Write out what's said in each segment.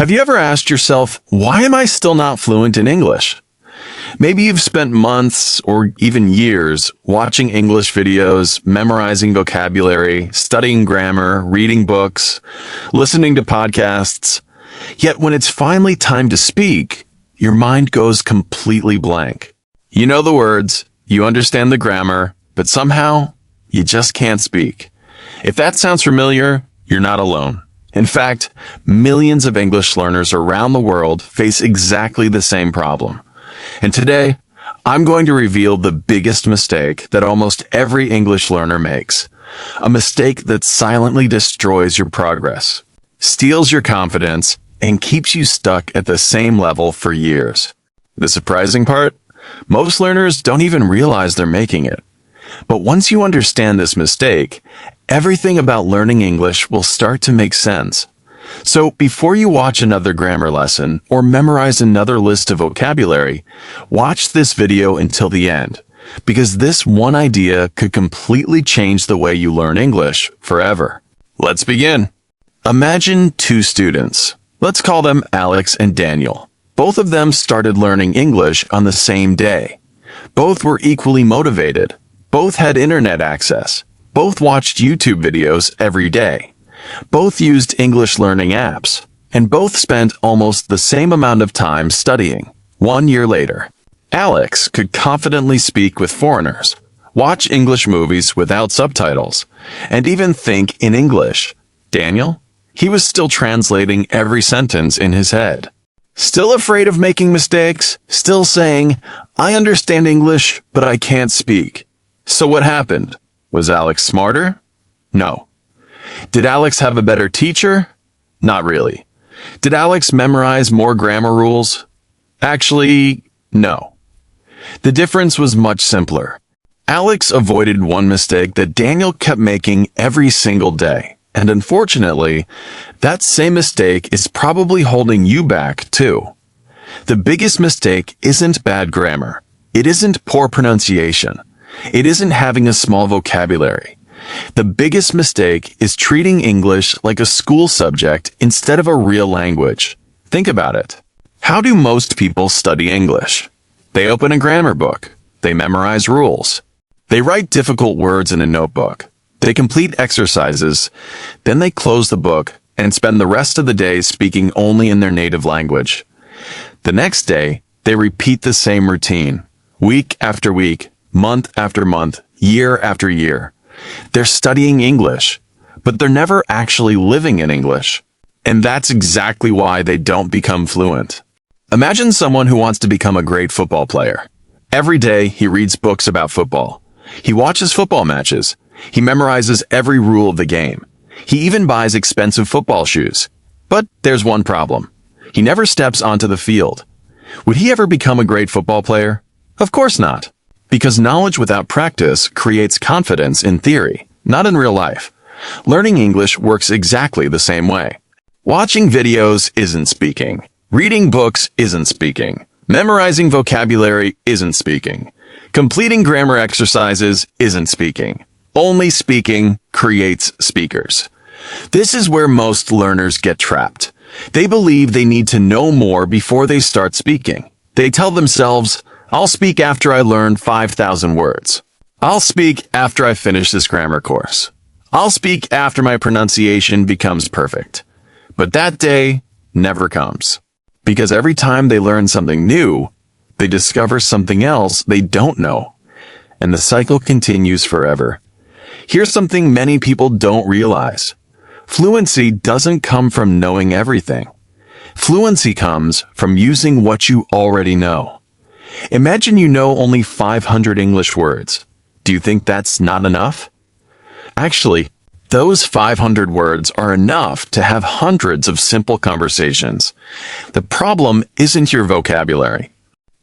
Have you ever asked yourself, why am I still not fluent in English? Maybe you've spent months or even years watching English videos, memorizing vocabulary, studying grammar, reading books, listening to podcasts. Yet when it's finally time to speak, your mind goes completely blank. You know the words, you understand the grammar, but somehow you just can't speak. If that sounds familiar, you're not alone. In fact, millions of English learners around the world face exactly the same problem. And today, I'm going to reveal the biggest mistake that almost every English learner makes. A mistake that silently destroys your progress, steals your confidence, and keeps you stuck at the same level for years. The surprising part? Most learners don't even realize they're making it. But once you understand this mistake, everything about learning English will start to make sense. So before you watch another grammar lesson or memorize another list of vocabulary, watch this video until the end, because this one idea could completely change the way you learn English forever. Let's begin. Imagine two students. Let's call them Alex and Daniel. Both of them started learning English on the same day. Both were equally motivated. Both had internet access. Both watched YouTube videos every day. Both used English learning apps. And both spent almost the same amount of time studying. 1 year later, Alex could confidently speak with foreigners, watch English movies without subtitles, and even think in English. Daniel? He was still translating every sentence in his head. Still afraid of making mistakes, still saying, I understand English, but I can't speak. So what happened? Was Alex smarter? No. Did Alex have a better teacher? Not really. Did Alex memorize more grammar rules? Actually, no. The difference was much simpler. Alex avoided one mistake that Daniel kept making every single day. And unfortunately, that same mistake is probably holding you back too. The biggest mistake isn't bad grammar. It isn't poor pronunciation. It isn't having a small vocabulary. The biggest mistake is treating English like a school subject instead of a real language. Think about it. How do most people study English? They open a grammar book. They memorize rules. They write difficult words in a notebook. They complete exercises, then they close the book and spend the rest of the day speaking only in their native language. The next day, they repeat the same routine, week after week, month after month, year after year. They're studying English, but they're never actually living in English. And that's exactly why they don't become fluent. Imagine someone who wants to become a great football player. Every day, he reads books about football. He watches football matches. He memorizes every rule of the game. He even buys expensive football shoes. But there's one problem. He never steps onto the field. Would he ever become a great football player? Of course not. Because knowledge without practice creates confidence in theory, not in real life. Learning English works exactly the same way. Watching videos isn't speaking. Reading books isn't speaking. Memorizing vocabulary isn't speaking. Completing grammar exercises isn't speaking. Only speaking creates speakers. This is where most learners get trapped. They believe they need to know more before they start speaking. They tell themselves, I'll speak after I learn 5,000 words. I'll speak after I finish this grammar course. I'll speak after my pronunciation becomes perfect. But that day never comes. Because every time they learn something new, they discover something else they don't know. And the cycle continues forever. Here's something many people don't realize. Fluency doesn't come from knowing everything. Fluency comes from using what you already know. Imagine you know only 500 English words. Do you think that's not enough? Actually, those 500 words are enough to have hundreds of simple conversations. The problem isn't your vocabulary.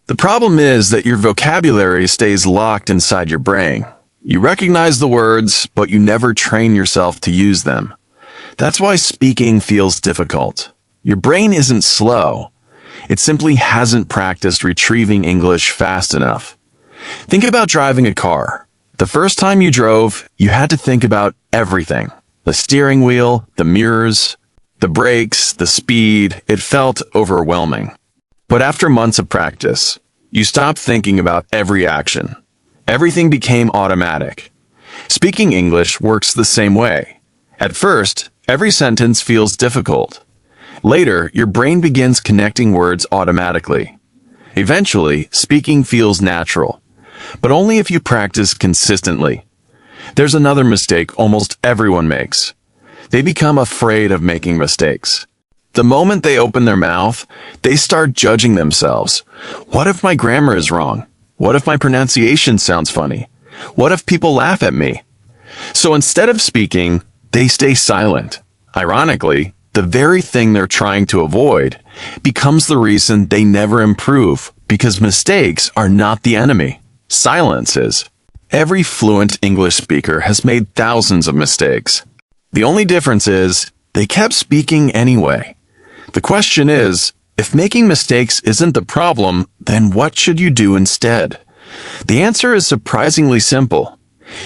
The problem is that your vocabulary stays locked inside your brain. You recognize the words, but you never train yourself to use them. That's why speaking feels difficult. Your brain isn't slow. It simply hasn't practiced retrieving English fast enough. Think about driving a car. The first time you drove, you had to think about everything. The steering wheel, the mirrors. The breaks, the speed, it felt overwhelming. But after months of practice, you stopped thinking about every action. Everything became automatic. Speaking English works the same way. At first, every sentence feels difficult. Later, your brain begins connecting words automatically. Eventually, speaking feels natural, but only if you practice consistently. There's another mistake almost everyone makes. They become afraid of making mistakes. The moment they open their mouth, they start judging themselves. What if my grammar is wrong? What if my pronunciation sounds funny? What if people laugh at me? So instead of speaking, they stay silent. Ironically, the very thing they're trying to avoid becomes the reason they never improve, because mistakes are not the enemy. Silence is. Every fluent English speaker has made thousands of mistakes. The only difference is they kept speaking anyway. The question is, if making mistakes isn't the problem, then what should you do instead? The answer is surprisingly simple.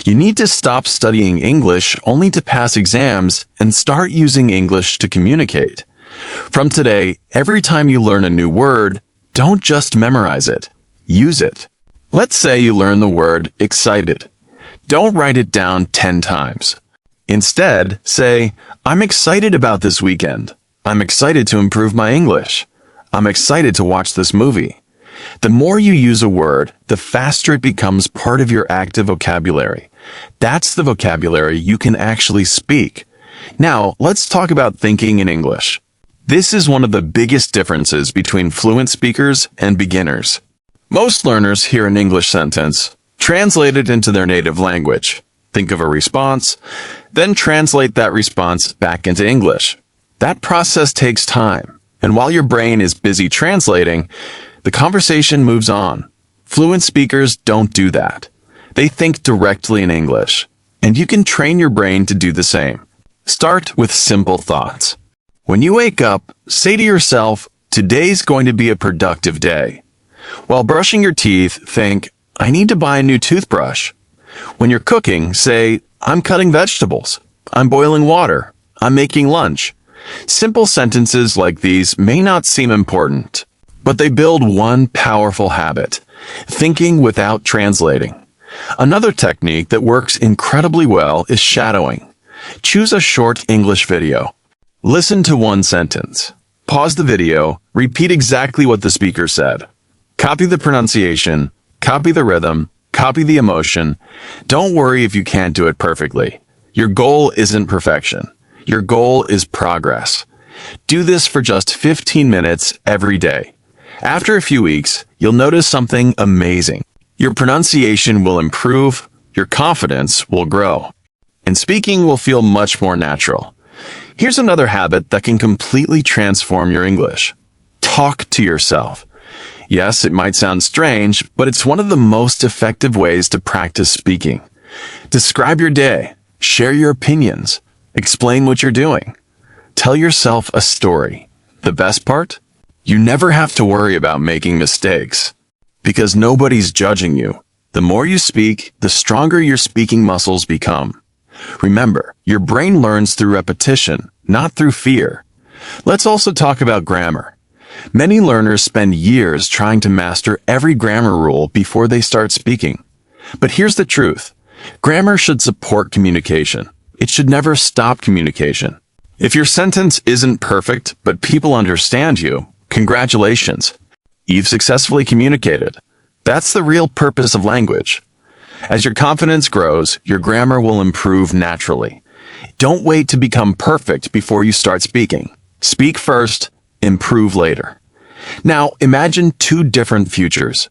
You need to stop studying English only to pass exams and start using English to communicate. From today, every time you learn a new word, don't just memorize it. Use it. Let's say you learn the word excited. Don't write it down 10 times. Instead, say, I'm excited about this weekend. I'm excited to improve my English. I'm excited to watch this movie. The more you use a word, the faster it becomes part of your active vocabulary. That's the vocabulary you can actually speak. Now, let's talk about thinking in English. This is one of the biggest differences between fluent speakers and beginners. Most learners hear an English sentence, translate it into their native language, think of a response, then translate that response back into English. That process takes time, and while your brain is busy translating, the conversation moves on. Fluent speakers don't do that. They think directly in English, and you can train your brain to do the same. Start with simple thoughts. When you wake up, say to yourself, today's going to be a productive day. While brushing your teeth, think, I need to buy a new toothbrush. When you're cooking, say, I'm cutting vegetables. I'm boiling water. I'm making lunch. Simple sentences like these may not seem important, but they build one powerful habit, thinking without translating. Another technique that works incredibly well is shadowing. Choose a short English video. Listen to one sentence. Pause the video, repeat exactly what the speaker said. Copy the pronunciation, copy the rhythm, copy the emotion. Don't worry if you can't do it perfectly. Your goal isn't perfection. Your goal is progress. Do this for just 15 minutes every day. After a few weeks, you'll notice something amazing. Your pronunciation will improve, your confidence will grow, and speaking will feel much more natural. Here's another habit that can completely transform your English. Talk to yourself. Yes, it might sound strange, but it's one of the most effective ways to practice speaking. Describe your day, share your opinions, explain what you're doing. Tell yourself a story. The best part? You never have to worry about making mistakes, because nobody's judging you. The more you speak, the stronger your speaking muscles become. Remember, your brain learns through repetition, not through fear. Let's also talk about grammar. Many learners spend years trying to master every grammar rule before they start speaking. But here's the truth. Grammar should support communication. It should never stop communication. If your sentence isn't perfect, but people understand you, congratulations. You've successfully communicated. That's the real purpose of language. As your confidence grows, your grammar will improve naturally. Don't wait to become perfect before you start speaking. Speak first, improve later. Now, imagine two different futures.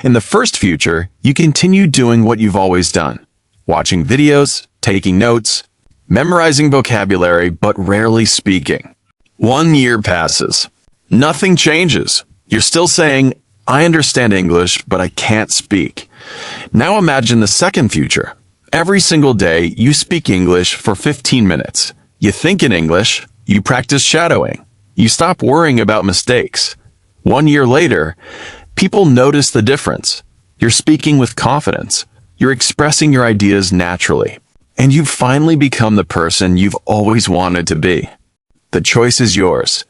In the first future, you continue doing what you've always done. Watching videos, taking notes, memorizing vocabulary, but rarely speaking. 1 year passes. Nothing changes. You're still saying, I understand English, but I can't speak. Now imagine the second future. Every single day, you speak English for 15 minutes. You think in English, you practice shadowing. You stop worrying about mistakes. 1 year later, people notice the difference. You're speaking with confidence. You're expressing your ideas naturally. And you've finally become the person you've always wanted to be. The choice is yours.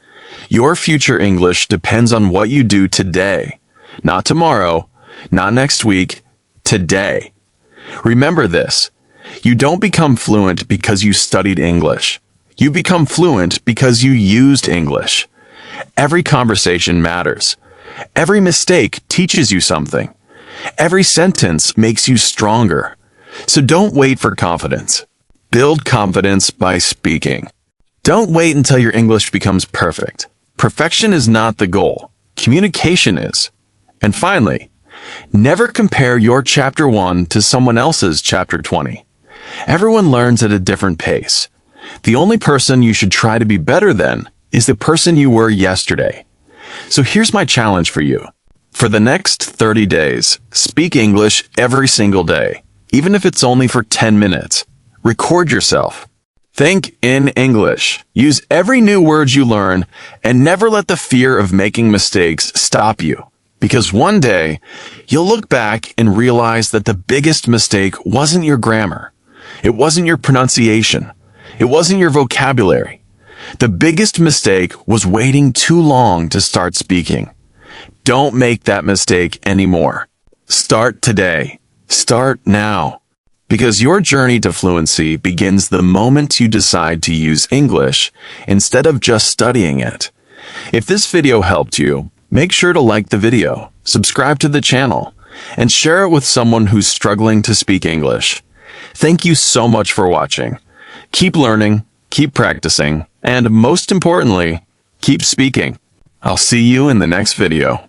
Your future English depends on what you do today. Not tomorrow, not next week, today. Remember this. You don't become fluent because you studied English. You become fluent because you used English. Every conversation matters. Every mistake teaches you something. Every sentence makes you stronger. So don't wait for confidence. Build confidence by speaking. Don't wait until your English becomes perfect. Perfection is not the goal. Communication is. And finally, never compare your chapter 1 to someone else's chapter 20. Everyone learns at a different pace. The only person you should try to be better than is the person you were yesterday. So here's my challenge for you. For the next 30 days, speak English every single day, even if it's only for 10 minutes. Record yourself. Think in English. Use every new word you learn, and never let the fear of making mistakes stop you. Because one day, you'll look back and realize that the biggest mistake wasn't your grammar. It wasn't your pronunciation. It wasn't your vocabulary. The biggest mistake was waiting too long to start speaking. Don't make that mistake anymore. Start today. Start now. Because your journey to fluency begins the moment you decide to use English instead of just studying it. If this video helped you, make sure to like the video, subscribe to the channel, and share it with someone who's struggling to speak English. Thank you so much for watching. Keep learning, keep practicing, and most importantly, keep speaking. I'll see you in the next video.